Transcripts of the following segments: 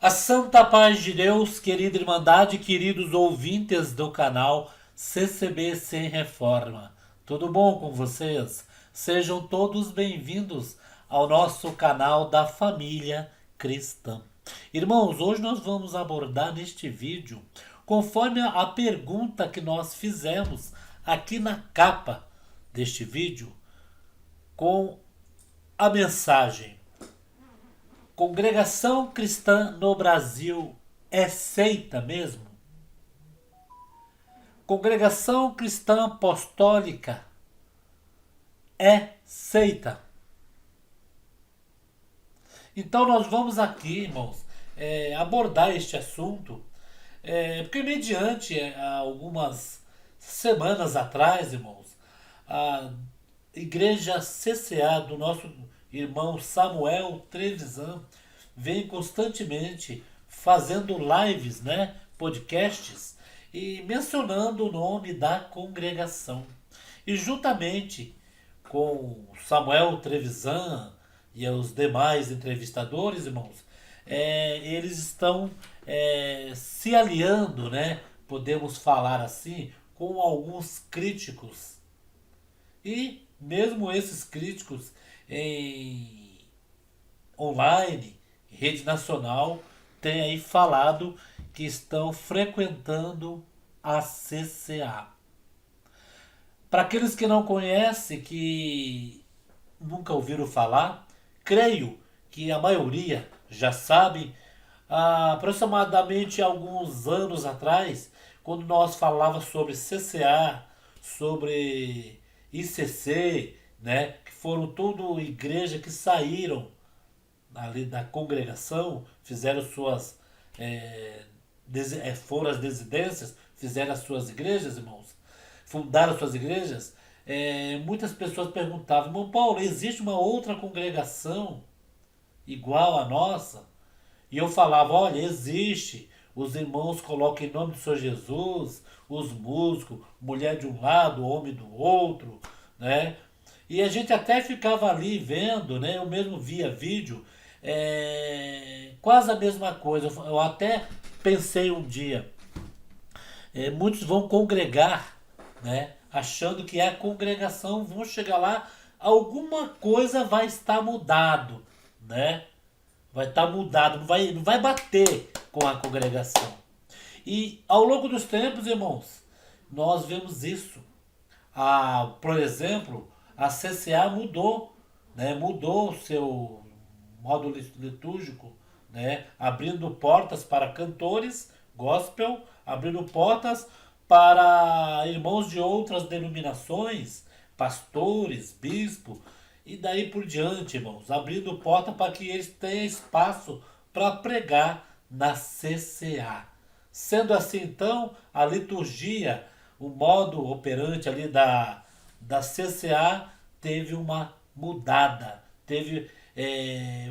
A santa paz de Deus, querida Irmandade, queridos ouvintes do canal CCB Sem Reforma. Tudo bom com vocês? Sejam todos bem-vindos ao nosso canal da família cristã. Irmãos, hoje nós vamos abordar neste vídeo, conforme a pergunta que nós fizemos aqui na capa deste vídeo, com a mensagem: Congregação cristã no Brasil é seita mesmo? Congregação cristã apostólica é seita? Então nós vamos aqui, irmãos, abordar este assunto, porque mediante algumas semanas atrás, irmãos, a igreja CCA do nosso irmão Samuel Trevisan vem constantemente fazendo lives, né, podcasts, e mencionando o nome da congregação. E juntamente com Samuel Trevisan e os demais entrevistadores, irmãos, eles estão se aliando, né, podemos falar assim, com alguns críticos. E mesmo esses críticos em online, rede nacional, têm aí falado que estão frequentando a CCA. Para aqueles que não conhecem, que nunca ouviram falar, creio que a maioria já sabe. Aproximadamente alguns anos atrás, quando nós falávamos sobre CCA, sobre ICC, né, que foram tudo igreja que saíram ali da congregação, fizeram suas foram as desidências, fizeram as suas igrejas, irmãos, fundaram suas igrejas. Muitas pessoas perguntavam: irmão Paulo, existe uma outra congregação igual à nossa? E eu falava: olha, existe. Os irmãos colocam em nome do Senhor Jesus, os músicos, mulher de um lado, homem do outro, né? E a gente até ficava ali vendo, né? Eu mesmo via vídeo, quase a mesma coisa. Eu até pensei um dia, muitos vão congregar, né? Achando que é a congregação, vão chegar lá, alguma coisa vai estar mudado, né? Vai estar mudado, não vai bater com a congregação. E ao longo dos tempos, irmãos, nós vemos isso. Por exemplo, a CCA mudou, né? Mudou o seu modo litúrgico, né? Abrindo portas para cantores gospel, abrindo portas para irmãos de outras denominações, pastores, bispos, e daí por diante, irmãos, abrindo porta para que eles tenham espaço para pregar na CCA. Sendo assim, então, a liturgia, o modo operante ali da CCA teve uma mudada, teve,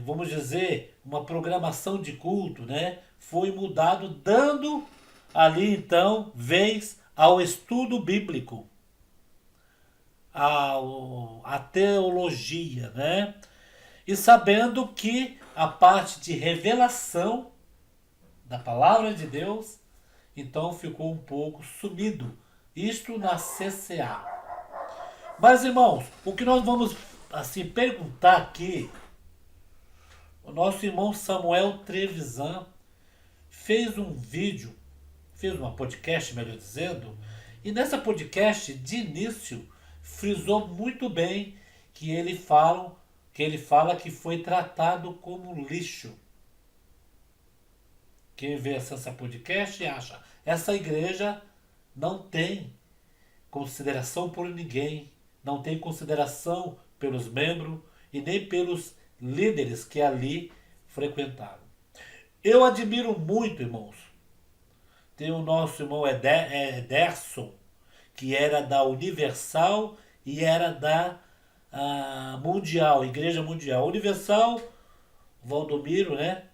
vamos dizer, uma programação de culto, né? Foi mudado, dando ali então vez ao estudo bíblico, a teologia, né? E sabendo que a parte de revelação da palavra de Deus, então ficou um pouco sumido. Isto na CCA. Mas, irmãos, o que nós vamos assim perguntar aqui, o nosso irmão Samuel Trevisan fez um vídeo, fez uma podcast, melhor dizendo, e nessa podcast, de início, frisou muito bem que ele fala que foi tratado como lixo. Quem vê essa podcast acha: essa igreja não tem consideração por ninguém, não tem consideração pelos membros e nem pelos líderes que ali frequentaram. Eu admiro muito, irmãos. Tem o nosso irmão Ederson, que era da Universal e era da Mundial, Igreja Mundial. Universal, Valdomiro, né?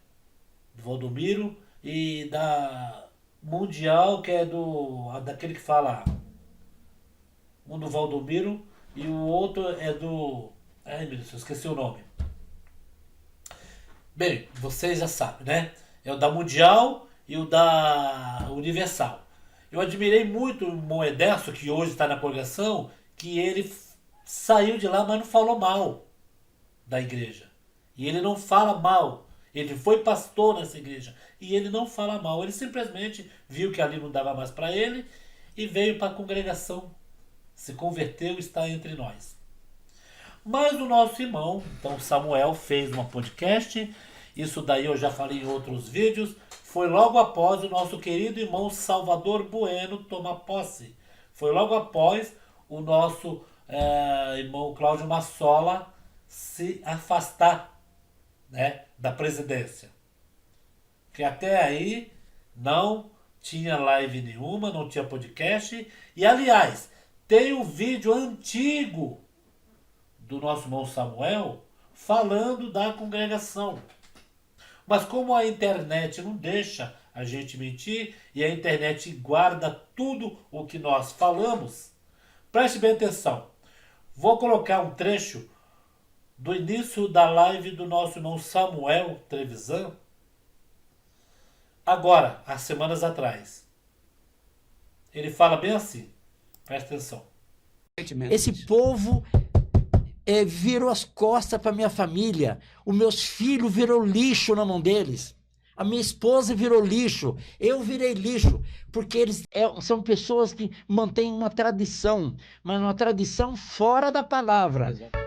Valdomiro, e da Mundial, que é daquele que fala, um do Valdomiro e o outro é do... Ai, meu Deus, eu esqueci o nome. Bem, vocês já sabem, né? É o da Mundial e o da Universal. Eu admirei muito o irmão Ederson, que hoje está na congregação, que ele saiu de lá, mas não falou mal da igreja. E ele não fala mal. Ele foi pastor nessa igreja. E ele não fala mal. Ele simplesmente viu que ali não dava mais para ele e veio para a congregação. Se converteu e está entre nós. Mas o nosso irmão, então Samuel, fez uma podcast. Isso daí eu já falei em outros vídeos. Foi logo após o nosso querido irmão Salvador Bueno tomar posse. Foi logo após o nosso irmão Cláudio Massola se afastar, né, da presidência. Que até aí não tinha live nenhuma, não tinha podcast. E aliás, tem um vídeo antigo do nosso irmão Samuel falando da congregação. Mas como a internet não deixa a gente mentir e a internet guarda tudo o que nós falamos, preste bem atenção. Vou colocar um trecho do início da live do nosso irmão Samuel Trevisan, agora, há semanas atrás. Ele fala bem assim, presta atenção. Esse povo virou as costas para minha família. Os meus filhos virou lixo na mão deles. A minha esposa virou lixo. Eu virei lixo. Porque eles são pessoas que mantêm uma tradição, mas uma tradição fora da palavra. Exato.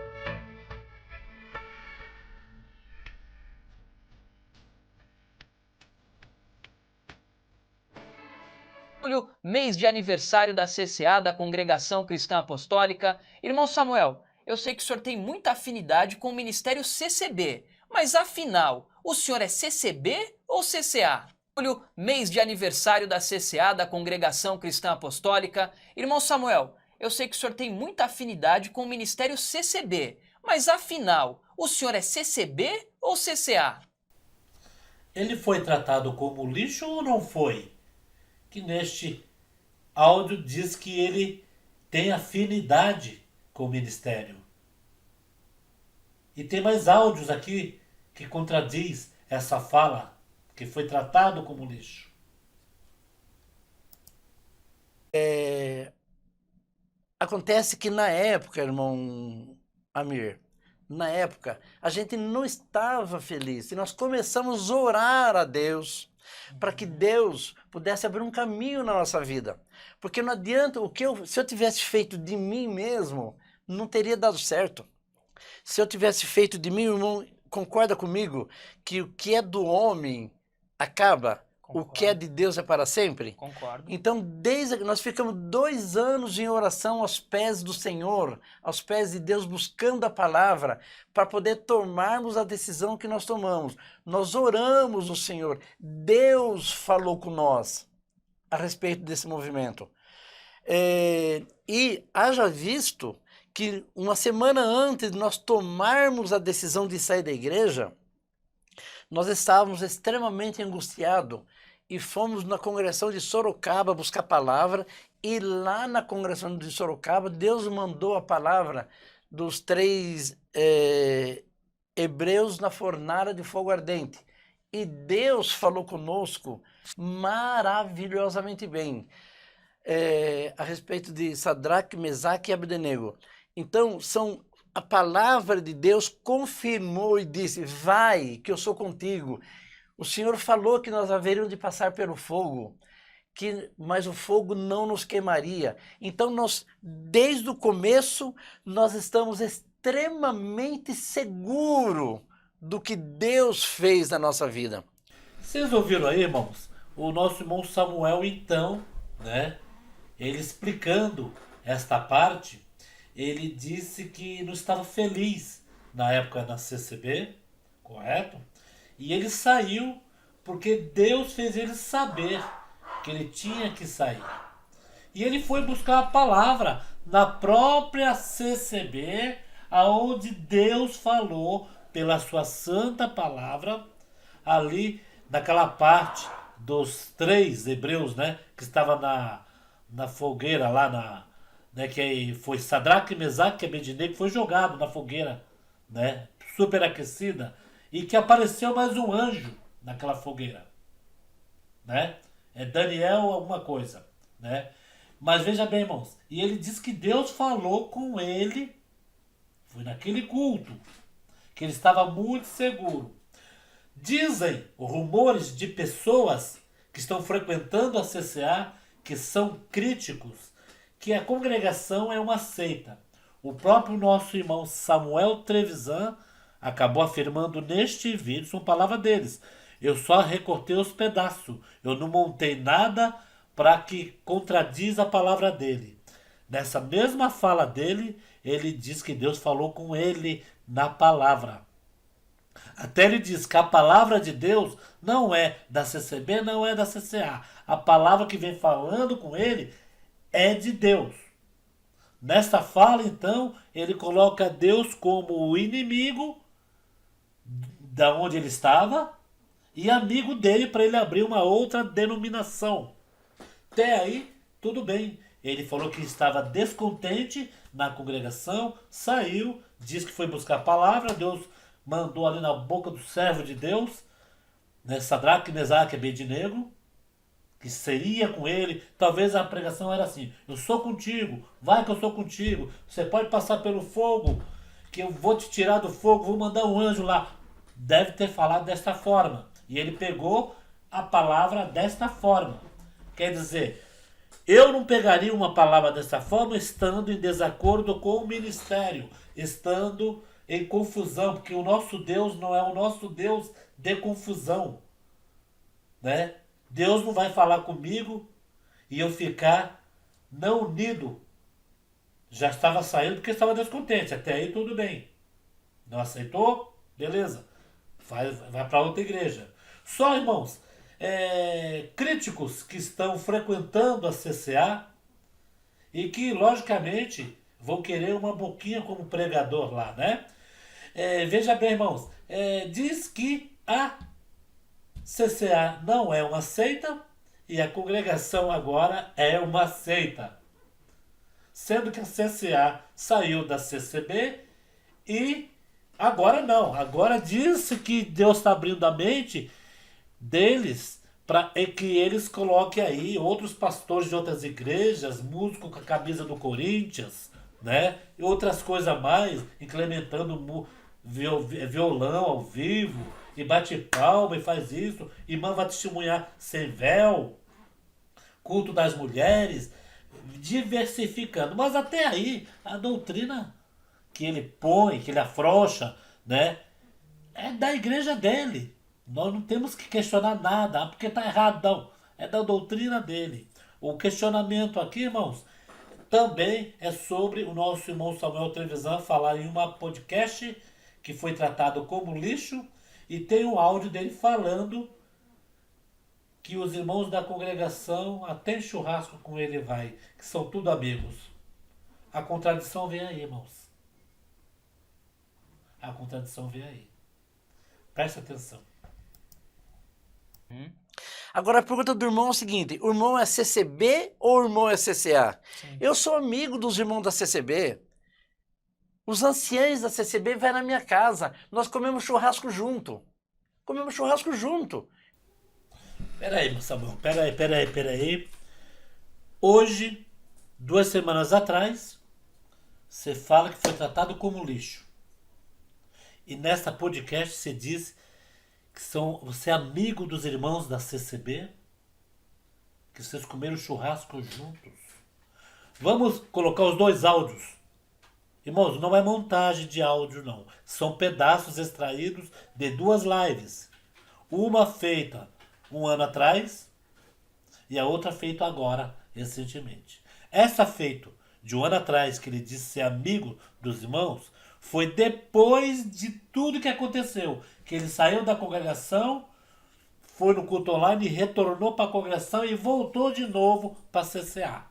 Mês de aniversário da CCA, da Congregação Cristã Apostólica. Irmão Samuel, eu sei que o senhor tem muita afinidade com o Ministério CCB, mas afinal, o senhor é CCB ou CCA? Mês de aniversário da CCA, da Congregação Cristã Apostólica. Irmão Samuel, eu sei que o senhor tem muita afinidade com o Ministério CCB, mas afinal, o senhor é CCB ou CCA? Ele foi tratado como lixo ou não foi? Que neste áudio diz que ele tem afinidade com o ministério. E tem mais áudios aqui que contradiz essa fala, que foi tratado como lixo. Acontece que na época, irmão Amir, na época, a gente não estava feliz. E nós começamos a orar a Deus para que Deus pudesse abrir um caminho na nossa vida. Porque não adianta, se eu tivesse feito de mim mesmo, não teria dado certo. Se eu tivesse feito de mim, irmão, concorda comigo que o que é do homem acaba, Concordo. O que é de Deus é para sempre? Concordo. Então, desde que nós ficamos 2 anos em oração aos pés do Senhor, aos pés de Deus, buscando a palavra, para poder tomarmos a decisão que nós tomamos. Nós oramos o Senhor, Deus falou com nós a respeito desse movimento. E haja visto que uma semana antes de nós tomarmos a decisão de sair da igreja, nós estávamos extremamente angustiados e fomos na congregação de Sorocaba buscar a palavra, e lá na congregação de Sorocaba, Deus mandou a palavra dos 3 hebreus na fornalha de fogo ardente. E Deus falou conosco maravilhosamente bem a respeito de Sadraque, Mesaque e Abdenego. Então, a palavra de Deus confirmou e disse: vai, que eu sou contigo. O Senhor falou que nós haveríamos de passar pelo fogo, mas o fogo não nos queimaria. Então, desde o começo, nós estamos extremamente seguros do que Deus fez na nossa vida. Vocês ouviram aí, irmãos? O nosso irmão Samuel, então, né? Ele explicando esta parte, ele disse que não estava feliz na época na CCB, correto? E ele saiu porque Deus fez ele saber que ele tinha que sair. E ele foi buscar a palavra na própria CCB, aonde Deus falou pela sua santa palavra, ali naquela parte dos 3 hebreus, né, que estava na fogueira lá né, que foi Sadraque, Mesaque e Abednego, que foi jogado na fogueira, né, superaquecida, e que apareceu mais um anjo naquela fogueira. né? É Daniel alguma coisa, né? Mas veja bem, irmãos, e ele diz que Deus falou com ele, foi naquele culto, que ele estava muito seguro. Dizem rumores de pessoas que estão frequentando a CCA, que são críticos, que a congregação é uma seita. O próprio nosso irmão Samuel Trevisan acabou afirmando neste vídeo, são palavras deles. Eu só recortei os pedaços, eu não montei nada para que contradiz a palavra dele. Nessa mesma fala dele, ele diz que Deus falou com ele na palavra. Até ele diz que a palavra de Deus não é da CCB, não é da CCA. A palavra que vem falando com ele é de Deus. Nesta fala, então, ele coloca Deus como o inimigo da onde ele estava e amigo dele para ele abrir uma outra denominação. Até aí, tudo bem. Ele falou que estava descontente na congregação, saiu, disse que foi buscar a palavra, Deus mandou ali na boca do servo de Deus, né, Sadraque, Mesaque e Abednego, que seria com ele. Talvez a pregação era assim: eu sou contigo, vai que eu sou contigo, você pode passar pelo fogo, que eu vou te tirar do fogo, vou mandar um anjo lá. Deve ter falado desta forma. E ele pegou a palavra desta forma. Quer dizer, eu não pegaria uma palavra dessa forma estando em desacordo com o ministério, estando em confusão, porque o nosso Deus não é o nosso Deus de confusão, né? Deus não vai falar comigo e eu ficar não unido. Já estava saindo porque estava descontente, até aí tudo bem. Não aceitou? Beleza. Vai para outra igreja. Só, irmãos, críticos que estão frequentando a CCA e que, logicamente, vão querer uma boquinha como pregador lá, né? Veja bem, irmãos, diz que a CCA não é uma seita e a congregação agora é uma seita. Sendo que a CCA saiu da CCB e agora não. Agora diz que Deus está abrindo a mente deles para que eles coloquem aí outros pastores de outras igrejas, músicos com a camisa do Corinthians, né? E outras coisas mais, implementando violão ao vivo, e bate palma e faz isso, irmã vai testemunhar sem véu, culto das mulheres, diversificando. Mas até aí, a doutrina que ele põe, que ele afrouxa, né, é da igreja dele. Nós não temos que questionar nada, porque está errado, não. É da doutrina dele. O questionamento aqui, irmãos, também é sobre o nosso irmão Samuel Trevisan falar em uma podcast que foi tratado como lixo, e tem um áudio dele falando que os irmãos da congregação até em churrasco com ele vai, que são tudo amigos. A contradição vem aí, irmãos. A contradição vem aí. Preste atenção. Agora a pergunta do irmão é o seguinte: o irmão é CCB ou o irmão é CCA? Sim. Eu sou amigo dos irmãos da CCB. Os anciães da CCB vêm na minha casa. Nós comemos churrasco junto. Comemos churrasco junto. Peraí, Samuel. Peraí. Hoje, 2 semanas atrás, você fala que foi tratado como lixo. E nessa podcast você diz que você é amigo dos irmãos da CCB, que vocês comeram churrasco juntos. Vamos colocar os 2 áudios. Irmãos, não é montagem de áudio, não. São pedaços extraídos de 2 lives. Uma feita 1 ano atrás e a outra feita agora, recentemente. Essa feita de 1 ano atrás, que ele disse ser amigo dos irmãos, foi depois de tudo que aconteceu. Que ele saiu da congregação, foi no culto online, retornou para a congregação e voltou de novo para a CCA.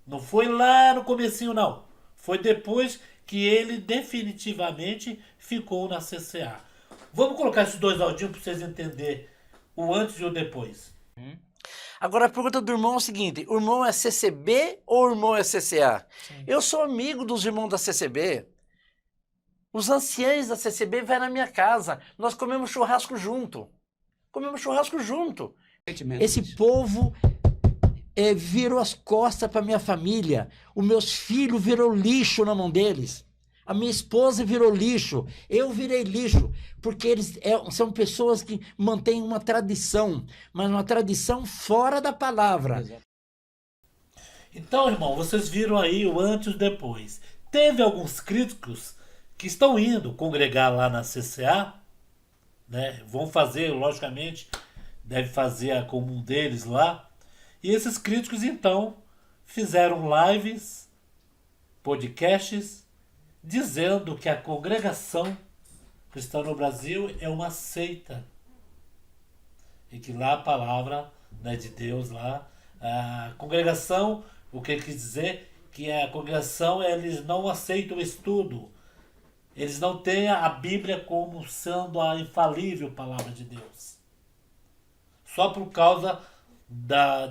Não foi lá no comecinho, não. Foi depois que ele definitivamente ficou na CCA. Vamos colocar esses 2 audinhos para vocês entenderem o antes e o depois. Agora a pergunta do irmão é o seguinte: o irmão é CCB ou o irmão é CCA? Sim. Eu sou amigo dos irmãos da CCB. Os anciães da CCB vêm na minha casa. Nós comemos churrasco junto. Comemos churrasco junto. Esse povo virou as costas para minha família. Os meus filhos virou lixo na mão deles. A minha esposa virou lixo. Eu virei lixo. Porque eles são pessoas que mantêm uma tradição, mas uma tradição fora da palavra. Então, irmão, vocês viram aí o antes e o depois. Teve alguns críticos que estão indo congregar lá na CCA, né? Vão fazer, logicamente, deve fazer a comum deles lá. E esses críticos, então, fizeram lives, podcasts, dizendo que a congregação cristã no Brasil é uma seita. E que lá a palavra, né, de Deus, lá, a congregação, o que ele quis dizer, que a congregação, eles não aceitam o estudo. Eles não têm a Bíblia como sendo a infalível palavra de Deus. Só por causa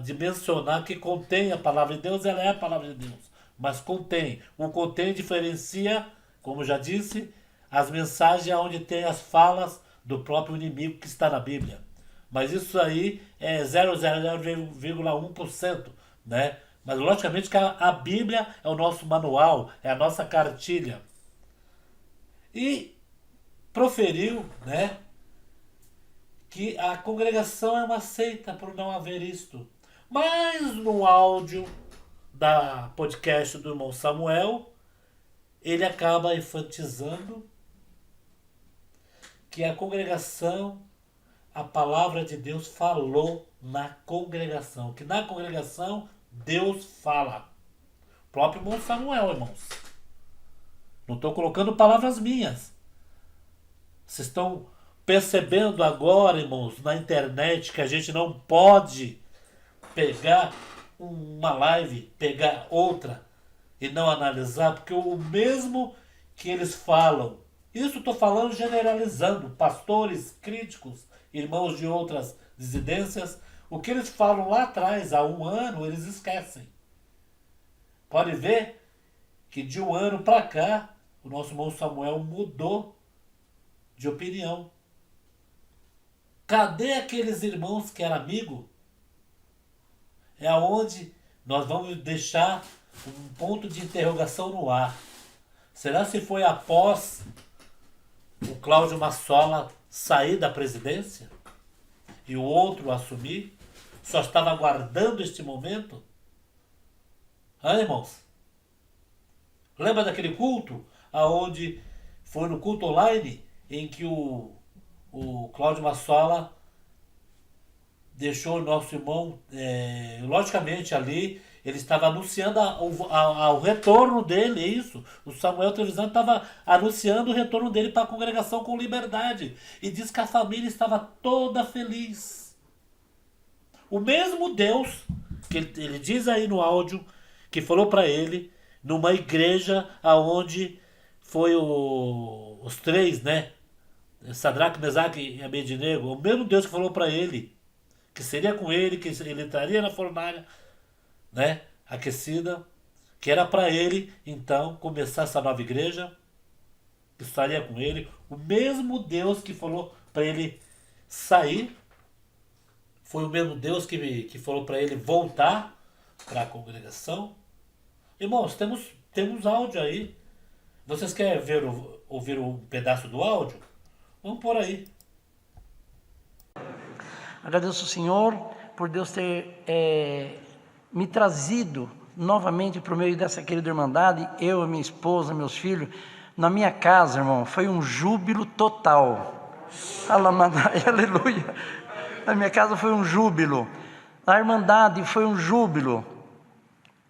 de mencionar que contém a palavra de Deus, ela é a palavra de Deus. Mas contém. O contém diferencia, como já disse, as mensagens onde tem as falas do próprio inimigo que está na Bíblia. Mas isso aí é 0,1%, né? Mas logicamente que a Bíblia é o nosso manual, é a nossa cartilha. E proferiu, né, que a congregação é uma seita por não haver isto. Mas no áudio da podcast do irmão Samuel, ele acaba enfatizando que a congregação, a palavra de Deus falou na congregação, que na congregação Deus fala. O próprio irmão Samuel, irmãos. Não estou colocando palavras minhas. Vocês estão percebendo agora, irmãos, na internet, que a gente não pode pegar uma live, pegar outra e não analisar, porque o mesmo que eles falam, isso estou falando generalizando, pastores, críticos, irmãos de outras dissidências, o que eles falam lá atrás, há um ano, eles esquecem. Pode ver que de um ano para cá, o nosso irmão Samuel mudou de opinião. Cadê aqueles irmãos que eram amigos? É aonde nós vamos deixar um ponto de interrogação no ar. Será se foi após o Cláudio Massola sair da presidência e o outro assumir? Só estava aguardando este momento? Irmãos? Lembra daquele culto? Aonde foi no culto online em que o Cláudio Massola deixou o nosso irmão, logicamente ali, ele estava anunciando ao retorno dele, isso. O Samuel Trevisan estava anunciando o retorno dele para a congregação com liberdade. E diz que a família estava toda feliz. O mesmo Deus, que ele diz aí no áudio, que falou para ele, numa igreja onde foi os três, né? Sadraque, Mesaque e Abednego, o mesmo Deus que falou para ele que seria com ele, que ele entraria na fornalha, né, aquecida, que era para ele então começar essa nova igreja, que estaria com ele, o mesmo Deus que falou para ele sair, foi o mesmo Deus que falou para ele voltar para a congregação. Irmãos, temos áudio aí. Vocês querem ouvir um pedaço do áudio? Vamos por aí. Agradeço ao Senhor por Deus ter me trazido novamente para o meio dessa querida irmandade, eu, minha esposa, meus filhos. Na minha casa, irmão, foi um júbilo total. Aleluia. Na minha casa foi um júbilo. Na irmandade foi um júbilo.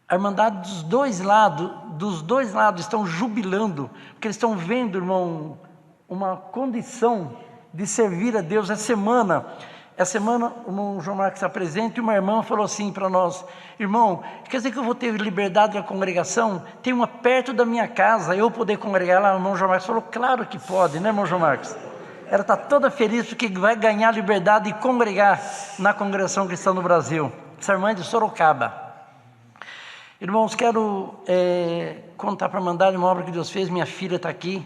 A irmandade dos dois lados estão jubilando, porque eles estão vendo, irmão, uma condição de servir a Deus. Essa semana, o irmão João Marcos está presente e uma irmã falou assim para nós: irmão, quer dizer que eu vou ter liberdade na congregação? Tem uma perto da minha casa, eu poder congregar lá? O irmão João Marcos falou: claro que pode, né, irmão João Marcos? Ela está toda feliz porque vai ganhar liberdade de congregar na congregação cristã no Brasil. Essa irmã é de Sorocaba. Irmãos, quero contar para mandar uma obra que Deus fez. Minha filha está aqui.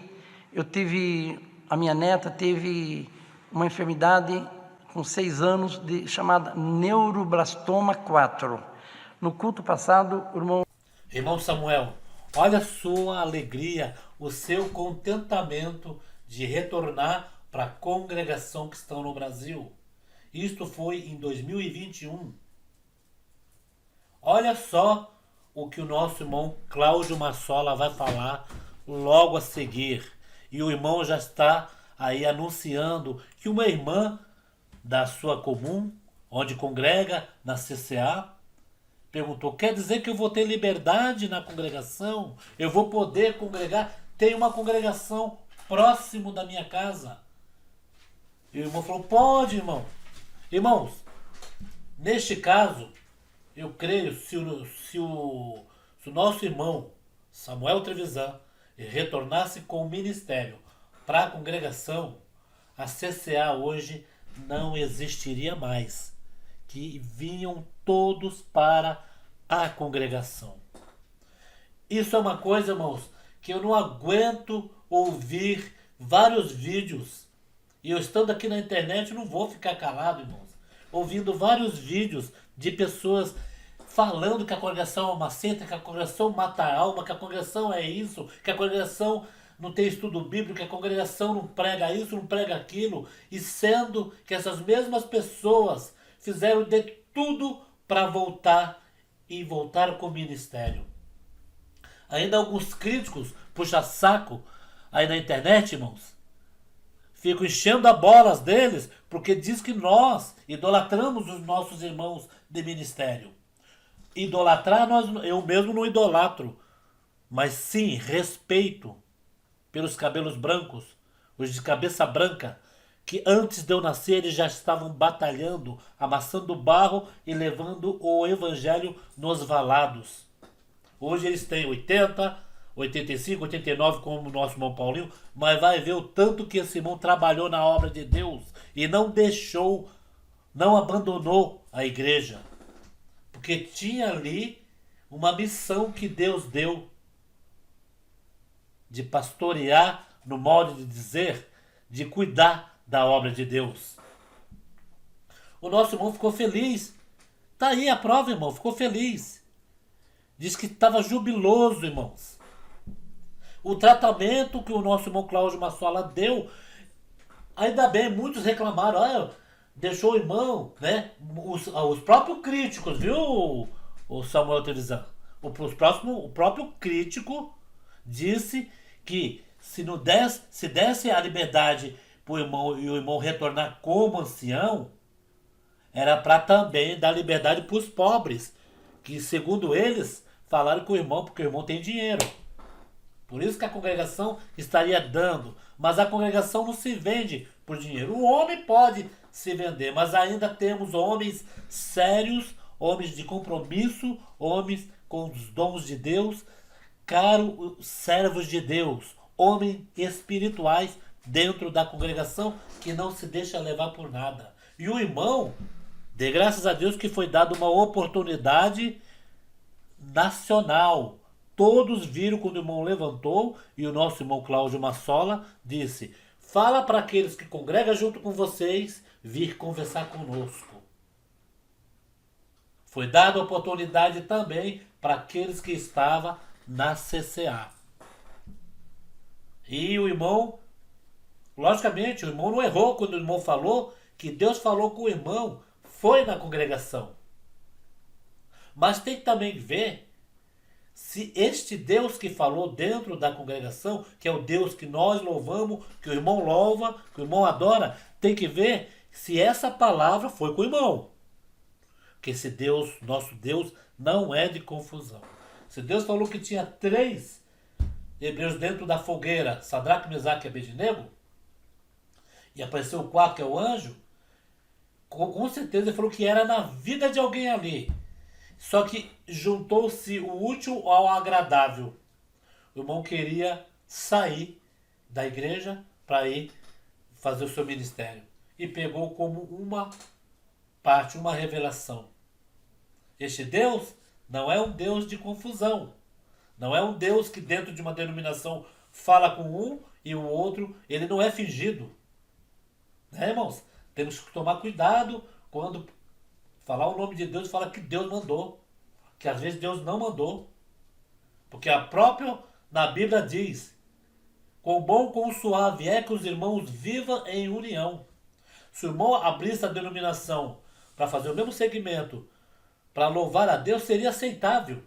A minha neta teve uma enfermidade com 6 anos, chamada neuroblastoma 4. No culto passado, o irmão... Irmão Samuel, olha a sua alegria, o seu contentamento de retornar para a congregação que estão no Brasil. Isto foi em 2021. Olha só o que o nosso irmão Cláudio Massola vai falar logo a seguir. E o irmão já está aí anunciando que uma irmã da sua comum, onde congrega na CCA, perguntou: quer dizer que eu vou ter liberdade na congregação? Eu vou poder congregar? Tem uma congregação próximo da minha casa. E o irmão falou: pode, irmão. Irmãos, neste caso, eu creio, se o nosso irmão Samuel Trevisan retornasse com o ministério para a congregação, a CCA hoje não existiria mais. Que vinham todos para a congregação. Isso é uma coisa, irmãos, que eu não aguento ouvir vários vídeos. E eu estando aqui na internet não vou ficar calado, irmãos. Ouvindo vários vídeos de pessoas falando que a congregação é uma seita, que a congregação mata a alma, que a congregação é isso, que a congregação não tem estudo bíblico, que a congregação não prega isso, não prega aquilo. E sendo que essas mesmas pessoas fizeram de tudo para voltar com o ministério. Ainda alguns críticos puxa-saco aí na internet, irmãos, ficam enchendo a bolas deles porque diz que nós idolatramos os nossos irmãos de ministério. Idolatrar, eu mesmo não idolatro, mas sim respeito pelos cabelos brancos, os de cabeça branca, que antes de eu nascer eles já estavam batalhando, amassando barro e levando o evangelho nos valados. Hoje eles têm 80, 85, 89 como o nosso irmão Paulinho, mas vai ver o tanto que esse irmão trabalhou na obra de Deus e não deixou, não abandonou a igreja, porque tinha ali uma missão que Deus deu de pastorear, no modo de dizer, de cuidar da obra de Deus. O nosso irmão ficou feliz. Tá aí a prova, irmão. Ficou feliz. Diz que estava jubiloso, irmãos. O tratamento que o nosso irmão Cláudio Massola deu, ainda bem, muitos reclamaram. Olha, deixou o irmão, né? Os próprios críticos, viu, o Samuel Trevisan? O próprio crítico disse que se desse a liberdade para o irmão e o irmão retornar como ancião, era para também dar liberdade para os pobres, que segundo eles falaram com o irmão porque o irmão tem dinheiro. Por isso que a congregação estaria dando, mas a congregação não se vende por dinheiro. O homem pode se vender, mas ainda temos homens sérios, homens de compromisso, homens com os dons de Deus, caros servos de Deus, homens espirituais dentro da congregação que não se deixa levar por nada. E o irmão, dê graças a Deus que foi dada uma oportunidade nacional. Todos viram quando o irmão levantou e o nosso irmão Cláudio Massola disse: fala para aqueles que congregam junto com vocês vir conversar conosco. Foi dada a oportunidade também para aqueles que estavam na CCA. E o irmão, logicamente, o irmão não errou quando o irmão falou que Deus falou com o irmão, foi na congregação. Mas tem que também ver se este Deus que falou dentro da congregação, que é o Deus que nós louvamos, que o irmão louva, que o irmão adora, tem que ver se essa palavra foi com o irmão. Porque esse Deus, nosso Deus, não é de confusão. Se Deus falou que tinha 3 hebreus dentro da fogueira, Sadraque, Mesaque e Abednego, e apareceu o 4, que é o anjo, com certeza ele falou que era na vida de alguém ali. Só que juntou-se o útil ao agradável. O irmão queria sair da igreja para ir fazer o seu ministério. E pegou como uma parte, uma revelação. Este Deus não é um Deus de confusão. Não é um Deus que dentro de uma denominação fala com um e o outro, ele não é fingido. Né, irmãos? Temos que tomar cuidado quando falar o nome de Deus e falar que Deus mandou. Que às vezes Deus não mandou. Porque a própria, na Bíblia diz, quão bom, quão suave é que os irmãos vivam em união. Se o irmão abrisse a denominação para fazer o mesmo segmento, para louvar a Deus, seria aceitável.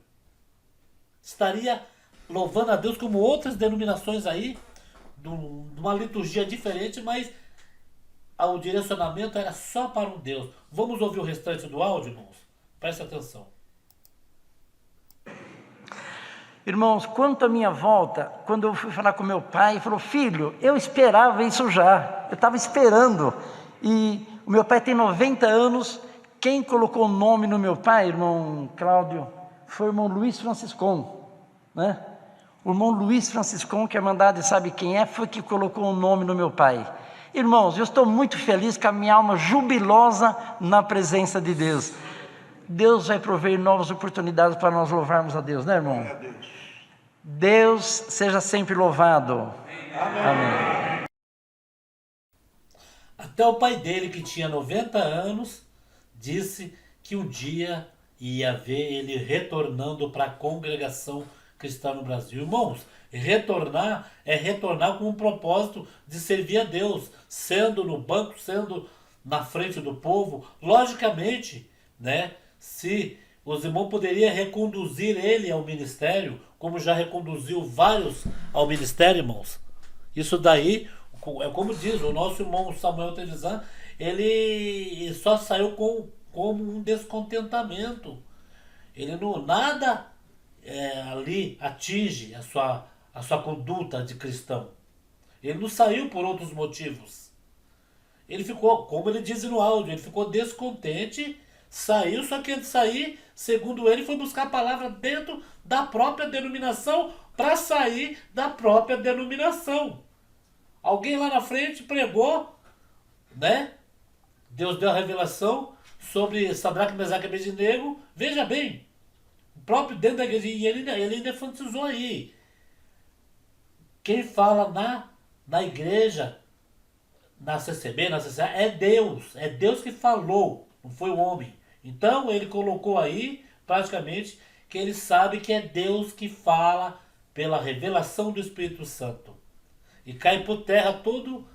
Estaria louvando a Deus como outras denominações aí, de uma liturgia diferente, mas o direcionamento era só para um Deus. Vamos ouvir o restante do áudio, irmãos? Preste atenção. Irmãos, quanto à minha volta, quando eu fui falar com meu pai, ele falou: filho, eu esperava isso já, eu estava esperando. E o meu pai tem 90 anos, quem colocou o nome no meu pai, irmão Cláudio, foi o irmão Luiz Franciscon, né? O irmão Luiz Franciscon, que a Irmandade sabe quem é, foi que colocou o nome no meu pai. Irmãos, eu estou muito feliz, com a minha alma jubilosa na presença de Deus. Deus vai prover novas oportunidades para nós louvarmos a Deus, né, irmão? Deus seja sempre louvado. Amém. Até o pai dele, que tinha 90 anos, disse que um dia ia ver ele retornando para a congregação cristã no Brasil. Irmãos, retornar é retornar com o propósito de servir a Deus, sendo no banco, sendo na frente do povo. Logicamente, né, se os irmãos poderiam reconduzir ele ao ministério, como já reconduziu vários ao ministério, irmãos. Isso daí, é como diz o nosso irmão Samuel Terizan, ele só saiu como um descontentamento. Ele não, nada ali atinge a sua conduta de cristão. Ele não saiu por outros motivos. Ele ficou, como ele diz no áudio, ele ficou descontente, saiu, só que antes de sair, segundo ele, foi buscar a palavra dentro da própria denominação para sair da própria denominação. Alguém lá na frente pregou, né? Deus deu a revelação sobre Sadraque, Mesaque e Abednego. Veja bem, o próprio dentro da igreja, e ele ainda enfatizou aí. Quem fala na igreja, na CCB, na CCA, é Deus que falou, não foi o homem. Então ele colocou aí, praticamente, que ele sabe que é Deus que fala pela revelação do Espírito Santo. E cai por terra todo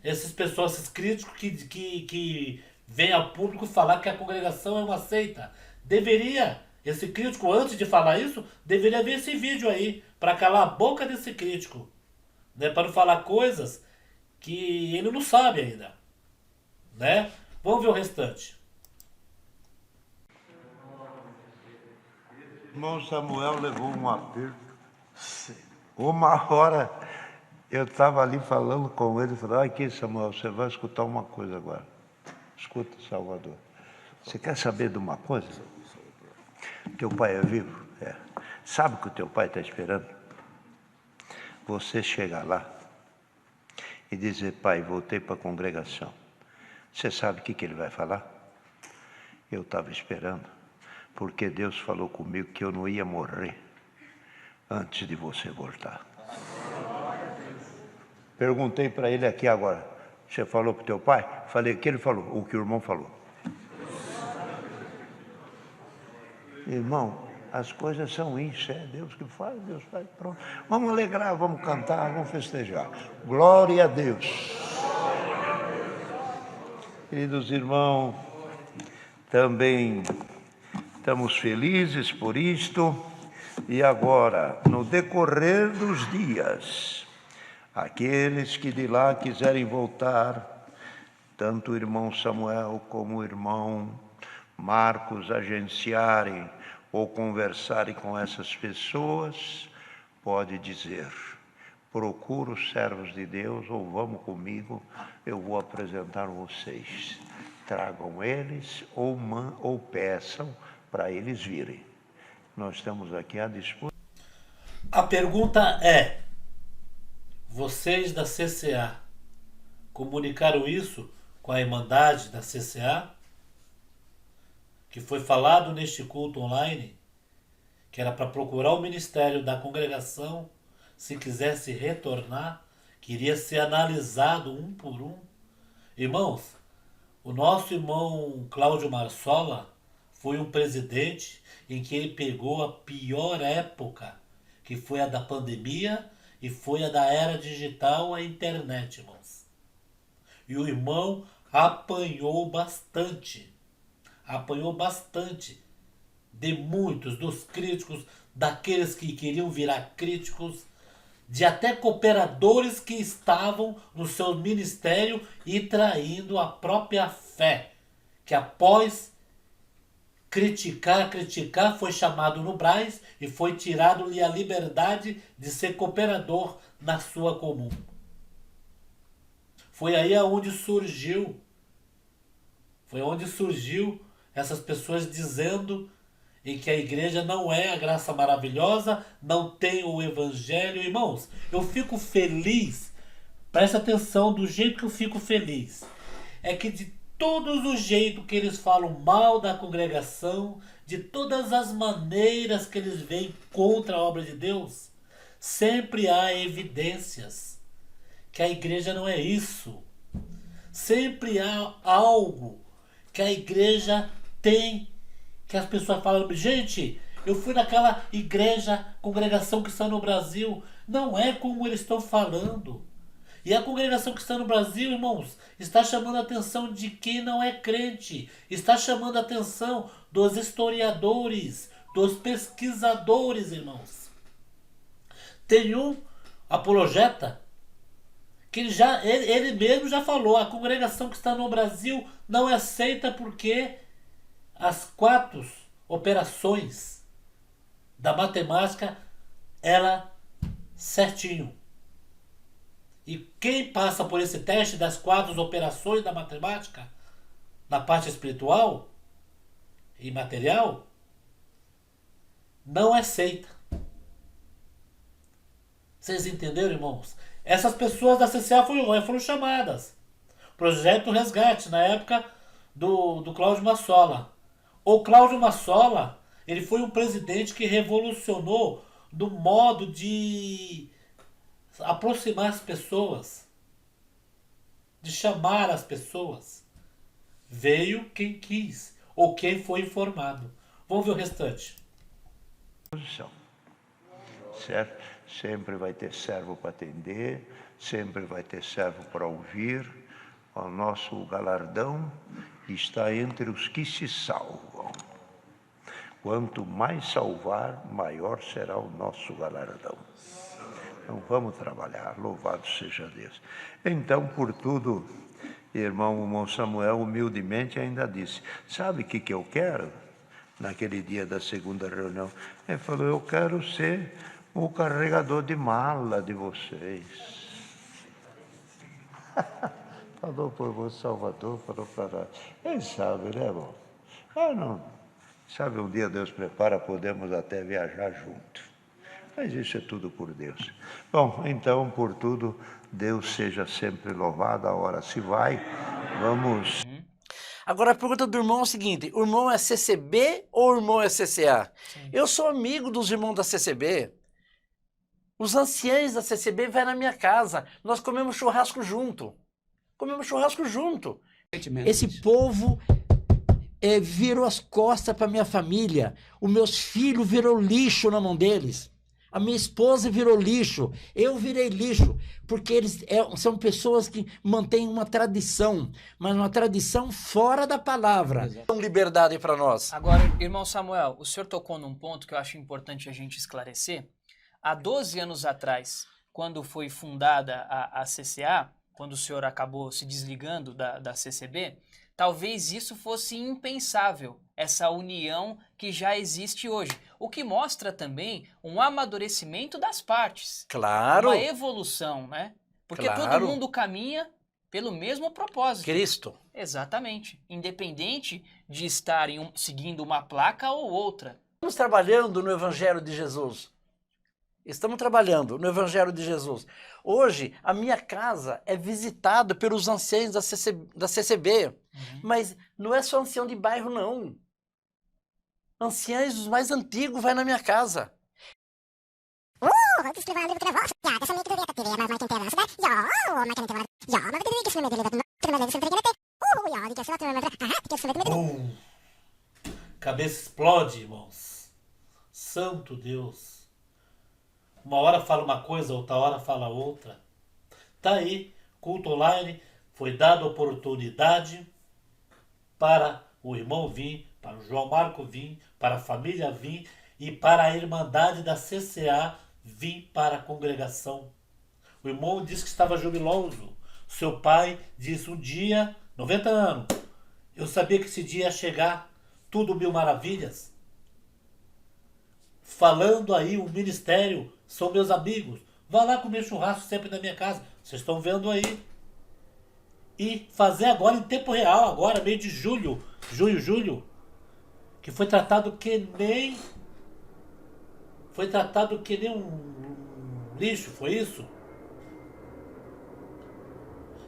essas pessoas, esses críticos que vêm ao público falar que a congregação é uma seita. Esse crítico, antes de falar isso, deveria ver esse vídeo aí, para calar a boca desse crítico, né? Para não falar coisas que ele não sabe ainda, né? Vamos ver o restante. Irmão Samuel levou um aperto. Uma hora eu estava ali falando com ele, falei: aqui, Samuel, você vai escutar uma coisa agora. Escuta, Salvador. Você quer saber de uma coisa? Teu pai é vivo? É. Sabe o que o teu pai está esperando? Você chegar lá e dizer: pai, voltei para a congregação. Você sabe o que ele vai falar? Eu estava esperando, porque Deus falou comigo que eu não ia morrer antes de você voltar. Perguntei para ele aqui agora: você falou para o teu pai? Falei: o que ele falou? O que o irmão falou. Irmão, as coisas são isso, é Deus que faz, Deus faz, pronto. Vamos alegrar, vamos cantar, vamos festejar. Glória a Deus. Queridos irmãos, também estamos felizes por isto. E agora, no decorrer dos dias, aqueles que de lá quiserem voltar, tanto o irmão Samuel como o irmão Marcos agenciarem ou conversarem com essas pessoas, pode dizer: procura os servos de Deus, ou vamos comigo, eu vou apresentar vocês. Tragam eles ou peçam para eles virem. Nós estamos aqui à disposição. A pergunta é: vocês da CCA comunicaram isso com a Irmandade da CCA? Que foi falado neste culto online, que era para procurar o ministério da congregação, se quisesse retornar, que iria ser analisado um por um. Irmãos, O nosso irmão Cláudio Marsola foi um presidente em que ele pegou a pior época, que foi a da pandemia e foi a da era digital, a internet, irmãos. E o irmão apanhou bastante. Apanhou bastante de muitos, dos críticos, daqueles que queriam virar críticos, de até cooperadores que estavam no seu ministério e traindo a própria fé, que após criticar, foi chamado no Brás e foi tirado-lhe a liberdade de ser cooperador na sua comum. Foi aí aonde surgiu, essas pessoas dizendo em que a igreja não é a graça maravilhosa, não tem o evangelho. Irmãos, eu fico feliz, presta atenção do jeito que eu fico feliz, é que de todos os jeitos que eles falam mal da congregação, de todas as maneiras que eles vêm contra a obra de Deus, sempre há evidências que a igreja não é isso. Sempre há algo que a igreja tem, que as pessoas falam, gente, eu fui naquela igreja, congregação que está no Brasil, não é como eles estão falando. E a congregação que está no Brasil, irmãos, está chamando a atenção de quem não é crente, está chamando a atenção dos historiadores, dos pesquisadores, irmãos. Tem um apologeta que ele mesmo já falou, a congregação que está no Brasil não é aceita porque as 4 operações da matemática, ela certinho. E quem passa por esse teste das 4 operações da matemática, na parte espiritual e material, não é aceita. Vocês entenderam, irmãos? Essas pessoas da CCA foram chamadas. Projeto Resgate, na época do Cláudio Marsola. O Cláudio Marsola, ele foi um presidente que revolucionou do modo de aproximar as pessoas, de chamar as pessoas. Veio quem quis, ou quem foi informado. Vamos ver o restante. Certo? Sempre vai ter servo para atender, sempre vai ter servo para ouvir. O nosso galardão está entre os que se salvam. Quanto mais salvar, maior será o nosso galardão. Então vamos trabalhar, louvado seja Deus. Então, por tudo, irmão Samuel humildemente ainda disse, sabe o que eu quero? Naquele dia da segunda reunião, ele falou, eu quero ser o carregador de mala de vocês. Falou por você, Salvador, falou para nós. Ele sabe, né, irmão? Não. Sabe, um dia Deus prepara, podemos até viajar junto. Mas isso é tudo por Deus. Bom, então, por tudo, Deus seja sempre louvado. A hora se vai. Vamos. Agora a pergunta do irmão é o seguinte, o irmão é CCB ou o irmão é CCA? Sim. Eu sou amigo dos irmãos da CCB. Os anciãos da CCB vêm na minha casa. Nós comemos churrasco junto. Esse povo virou as costas para minha família. Os meus filhos virou lixo na mão deles. A minha esposa virou lixo. Eu virei lixo. Porque eles são pessoas que mantêm uma tradição. Mas uma tradição fora da palavra. Dão liberdade para nós. Agora, irmão Samuel, o senhor tocou num ponto que eu acho importante a gente esclarecer. Há 12 anos atrás, quando foi fundada a CCA, quando o senhor acabou se desligando da CCB, talvez isso fosse impensável, essa união que já existe hoje. O que mostra também um amadurecimento das partes. Claro. Uma evolução, né? Porque todo mundo caminha pelo mesmo propósito. Cristo. Exatamente. Independente de estarem seguindo uma placa ou outra. Estamos trabalhando no Evangelho de Jesus. Estamos trabalhando no Evangelho de Jesus. Hoje, a minha casa é visitada pelos anciãos da CCB. Mas não é só ancião de bairro, não. Anciãos dos mais antigos vai na minminha casa. santo Deus. Uma hora fala uma coisa, outra hora fala outra. Tá aí, culto online, foi dada oportunidade para o irmão vir, para o João Marco vir, para a família vir e para a Irmandade da CCA vir para a congregação. O irmão disse que estava jubiloso. Seu pai disse um dia, 90 anos, eu sabia que esse dia ia chegar, tudo mil maravilhas. Falando aí, o ministério, são meus amigos. Vá lá comer churrasco sempre na minha casa. Vocês estão vendo aí. E fazer agora em tempo real, agora, meio de julho, que foi tratado que nem um lixo, foi isso?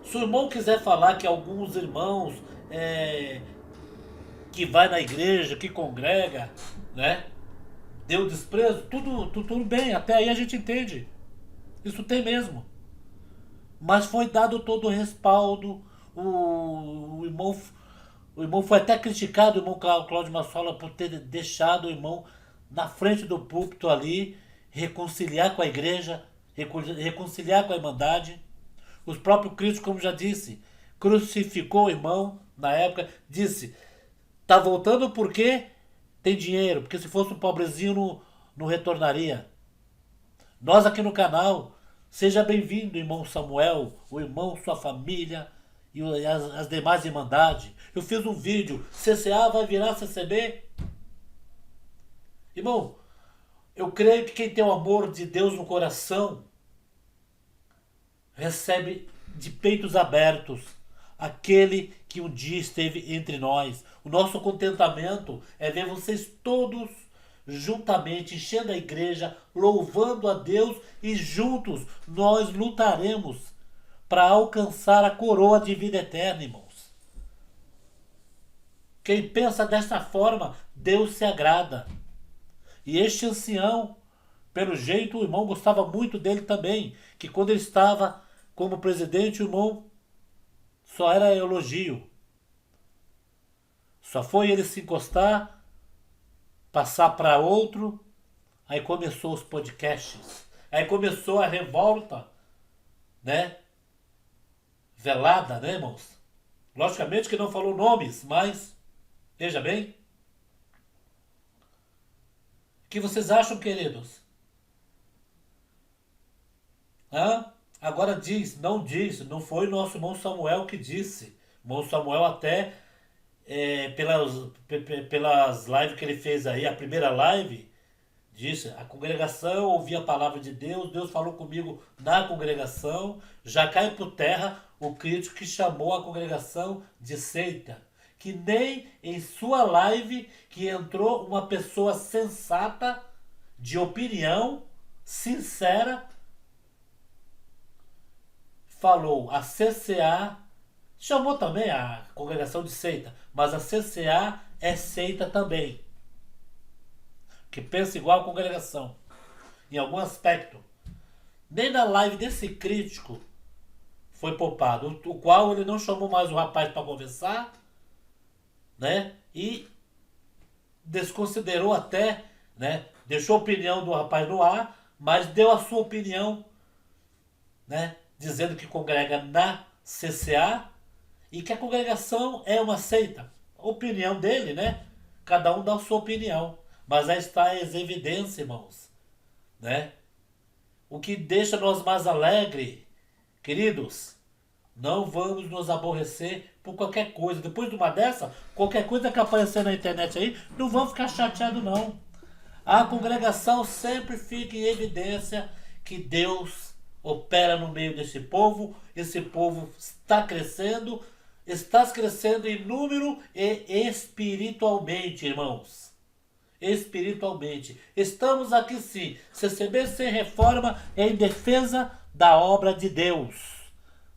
Se o irmão quiser falar que alguns irmãos que vai na igreja, que congrega, né, deu desprezo, tudo bem, até aí a gente entende. Isso tem mesmo. Mas foi dado todo o respaldo. O irmão foi até criticado, o irmão Cláudio Massola, por ter deixado o irmão na frente do púlpito ali, reconciliar com a igreja, reconciliar com a irmandade. Os próprios críticos, como já disse, crucificou o irmão na época, disse, tá voltando porque tem dinheiro, porque se fosse um pobrezinho não retornaria. Nós aqui no canal, seja bem-vindo, irmão Samuel, o irmão, sua família e as demais irmandades. Eu fiz um vídeo, CCA vai virar CCB? Irmão, eu creio que quem tem o amor de Deus no coração recebe de peitos abertos aquele que um dia esteve entre nós. O nosso contentamento é ver vocês todos juntamente enchendo a igreja, louvando a Deus, e juntos nós lutaremos para alcançar a coroa de vida eterna, irmãos. Quem pensa desta forma, Deus se agrada. E este ancião, pelo jeito, o irmão gostava muito dele também, que quando ele estava como presidente, o irmão só era elogio. Só foi ele se encostar, passar para outro, aí começou os podcasts, aí começou a revolta, né? Velada, né, irmãos? Logicamente que não falou nomes, mas veja bem. O que vocês acham, queridos? Agora não foi nosso irmão Samuel que disse. O irmão Samuel até, pelas lives que ele fez aí, a primeira live, disse, a congregação ouvia a palavra de Deus, Deus falou comigo na congregação, já cai por terra o crítico que chamou a congregação de seita. Que nem em sua live que entrou uma pessoa sensata, de opinião, sincera, falou a CCA, chamou também a congregação de seita, mas a CCA é seita também, que pensa igual a congregação, em algum aspecto. Nem na live desse crítico foi poupado, o qual ele não chamou mais o rapaz para conversar, né? E desconsiderou até, né? Deixou a opinião do rapaz no ar, mas deu a sua opinião, né? Dizendo que congrega na CCA e que a congregação é uma seita. A opinião dele, né? Cada um dá a sua opinião. Mas aí está as evidências, irmãos, né? O que deixa nós mais alegres, queridos, não vamos nos aborrecer por qualquer coisa. Depois de uma dessa, qualquer coisa que aparecer na internet aí, não vamos ficar chateados, não. A congregação sempre fica em evidência que Deus opera no meio desse povo. Esse povo está crescendo em número e espiritualmente, irmãos. Espiritualmente. Estamos aqui sim. CCB Sem Reforma é em defesa da obra de Deus.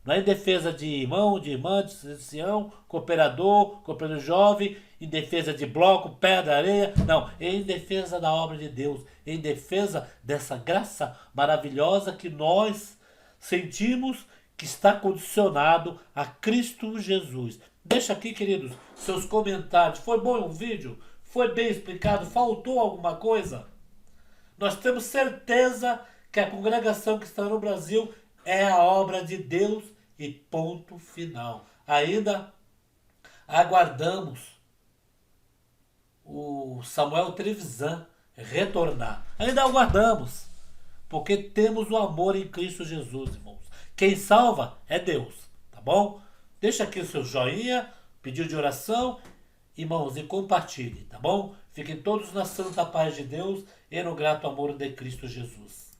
Não é em defesa de irmão, de irmã, de ancião, cooperador jovem, em defesa de bloco, pedra, areia. Não, é em defesa da obra de Deus, em defesa dessa graça maravilhosa que nós sentimos que está condicionado a Cristo Jesus. Deixa aqui, queridos, seus comentários. Foi bom o vídeo? Foi bem explicado? Faltou alguma coisa? Nós temos certeza que a congregação que está no Brasil é a obra de Deus e ponto final. Ainda aguardamos o Samuel Trevisan retornar. Ainda aguardamos, porque temos o amor em Cristo Jesus, irmãos. Quem salva é Deus, tá bom? Deixa aqui o seu joinha, pedido de oração, irmãos, e compartilhe, tá bom? Fiquem todos na santa paz de Deus e no grato amor de Cristo Jesus.